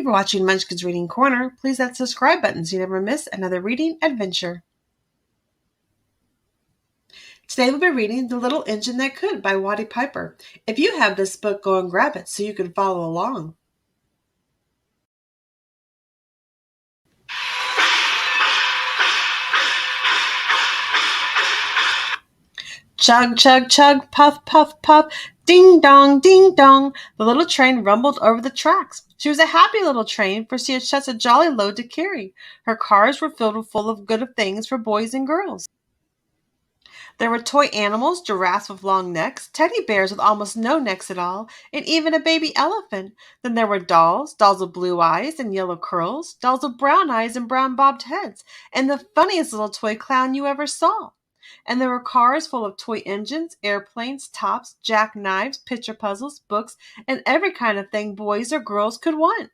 you for watching Munchkin's Reading Corner. Please hit that subscribe button so you never miss another reading adventure. Today we'll be reading The Little Engine That Could by Watty Piper. If you have this book, go and grab it so you can follow along. Chug, chug, chug, puff, puff, puff, ding dong, ding dong. The little train rumbled over the tracks. She was a happy little train, for she had such a jolly load to carry. Her cars were filled full of good things for boys and girls. There were toy animals, giraffes with long necks, teddy bears with almost no necks at all, and even a baby elephant. Then there were dolls with blue eyes and yellow curls, dolls with brown eyes and brown bobbed heads, and the funniest little toy clown you ever saw. And there were cars full of toy engines, airplanes, tops, jackknives, picture puzzles, books, and every kind of thing boys or girls could want.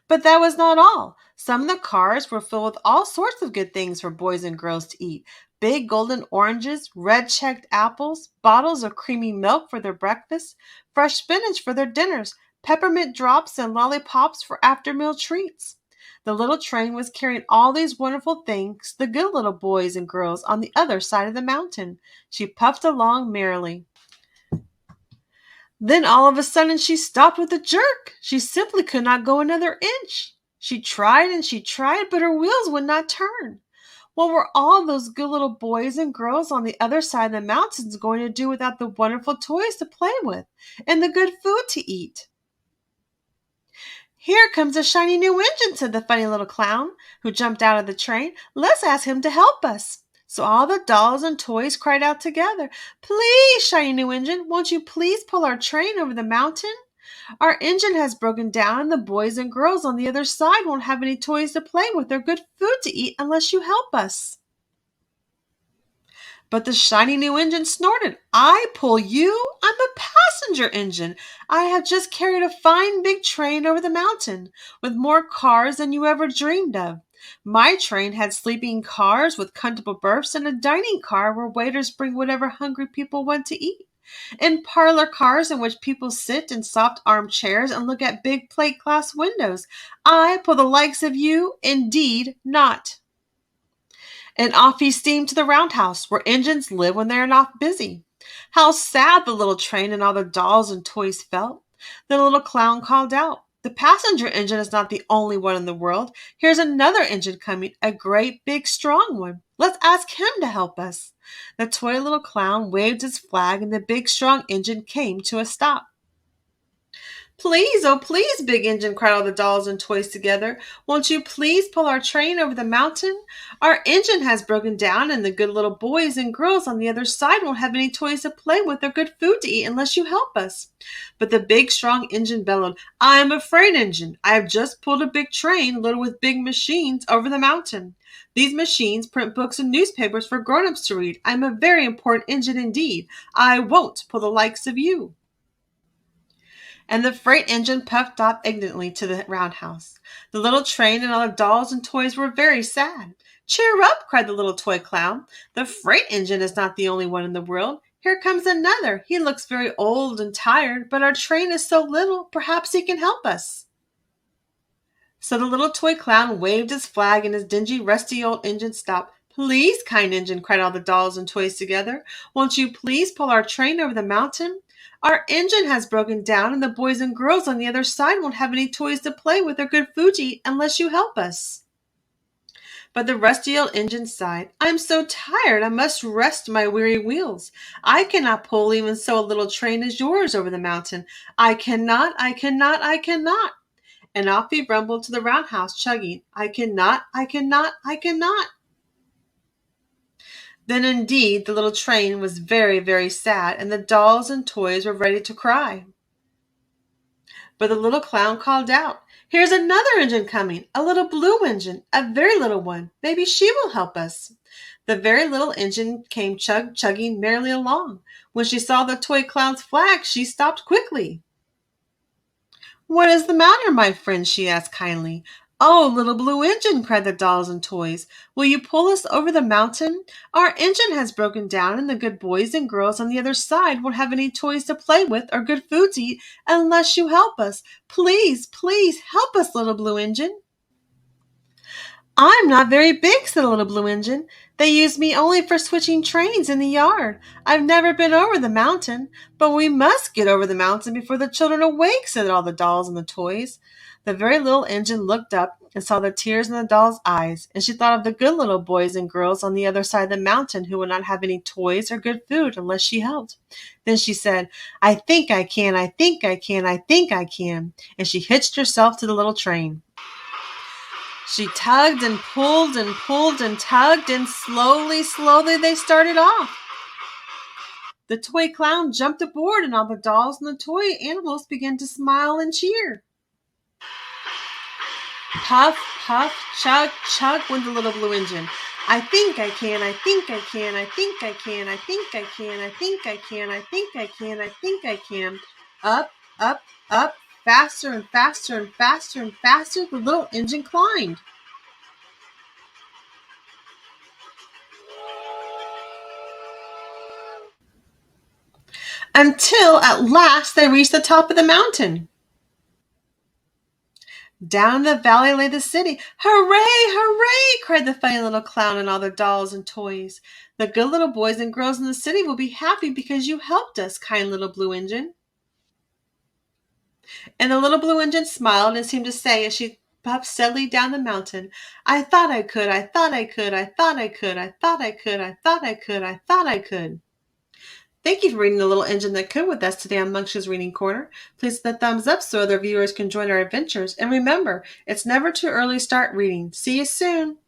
But that was not all. Some of the cars were filled with all sorts of good things for boys and girls to eat. Big golden oranges, red checked apples, bottles of creamy milk for their breakfast, fresh spinach for their dinners, peppermint drops and lollipops for after-meal treats. The little train was carrying all these wonderful things to the good little boys and girls on the other side of the mountain. She puffed along merrily. Then all of a sudden she stopped with a jerk. She simply could not go another inch. She tried and she tried, but her wheels would not turn. What were all those good little boys and girls on the other side of the mountains going to do without the wonderful toys to play with and the good food to eat? "Here comes a shiny new engine," said the funny little clown, who jumped out of the train. "Let's ask him to help us." So all the dolls and toys cried out together, "Please, shiny new engine, won't you please pull our train over the mountain? Our engine has broken down and the boys and girls on the other side won't have any toys to play with or good food to eat unless you help us." But the shiny new engine snorted, "I pull you? I'm a passenger engine. I have just carried a fine big train over the mountain with more cars than you ever dreamed of. My train had sleeping cars with comfortable berths and a dining car where waiters bring whatever hungry people want to eat, and parlor cars in which people sit in soft armchairs and look at big plate glass windows. I pull the likes of you? Indeed not." And off he steamed to the roundhouse, where engines live when they are not busy. How sad the little train and all the dolls and toys felt. The little clown called out, "The passenger engine is not the only one in the world. Here's another engine coming, a great, big, strong one. Let's ask him to help us." The toy little clown waved his flag, and the big, strong engine came to a stop. "Please, oh please, big engine," cried all the dolls and toys together. "Won't you please pull our train over the mountain? Our engine has broken down and the good little boys and girls on the other side won't have any toys to play with or good food to eat unless you help us." But the big strong engine bellowed, "I am a freight engine. I have just pulled a big train loaded with big machines over the mountain. These machines print books and newspapers for grown-ups to read. I am a very important engine indeed. I won't pull the likes of you." And the freight engine puffed off ignorantly to the roundhouse. The little train and all the dolls and toys were very sad. "Cheer up," cried the little toy clown. "The freight engine is not the only one in the world. Here comes another. He looks very old and tired, but our train is so little, perhaps he can help us." So the little toy clown waved his flag and his dingy, rusty old engine stopped. "Please, kind engine," cried all the dolls and toys together, "won't you please pull our train over the mountain? Our engine has broken down and the boys and girls on the other side won't have any toys to play with or good food to eat unless you help us." But the rusty old engine sighed, "I am so tired, I must rest my weary wheels. I cannot pull even so a little train as yours over the mountain. I cannot, I cannot, I cannot." And off he rumbled to the roundhouse, chugging, "I cannot, I cannot, I cannot." Then indeed the little train was very, very sad, and the dolls and toys were ready to cry. But the little clown called out, "Here's another engine coming, a little blue engine, a very little one. Maybe she will help us." The very little engine came chugging merrily along. When she saw the toy clown's flag, she stopped quickly. "What is the matter, my friend?" she asked kindly. "Oh, little blue engine," cried the dolls and toys, "will you pull us over the mountain? Our engine has broken down, and the good boys and girls on the other side won't have any toys to play with or good food to eat unless you help us. Please, please help us, little blue engine." "I'm not very big," said the little blue engine. "They use me only for switching trains in the yard. I've never been over the mountain. But we must get over the mountain before the children awake," said all the dolls and the toys. The very little engine looked up and saw the tears in the doll's eyes, and she thought of the good little boys and girls on the other side of the mountain who would not have any toys or good food unless she helped. Then she said, "I think I can, I think I can, I think I can," and she hitched herself to the little train. She tugged and pulled and pulled and tugged, and slowly, slowly they started off. The toy clown jumped aboard, and all the dolls and the toy animals began to smile and cheer. Puff, puff, chug, chug went the little blue engine. "I think I can, I think I can, I think I can, I think I can, I think I can, I think I can, I think I can." Up, up, up, faster and faster and faster and faster the little engine climbed. Until at last they reached the top of the mountain. Down in the valley lay the city. "Hooray, hooray!" cried the funny little clown and all the dolls and toys. "The good little boys and girls in the city will be happy because you helped us, kind little blue engine." And the little blue engine smiled and seemed to say as she puffed steadily down the mountain, "I thought I could, I thought I could, I thought I could, I thought I could, I thought I could, I thought I could." Thank you for reading The Little Engine That Could with us today on Munch's Reading Corner. Please hit the thumbs up so other viewers can join our adventures. And remember, it's never too early to start reading. See you soon.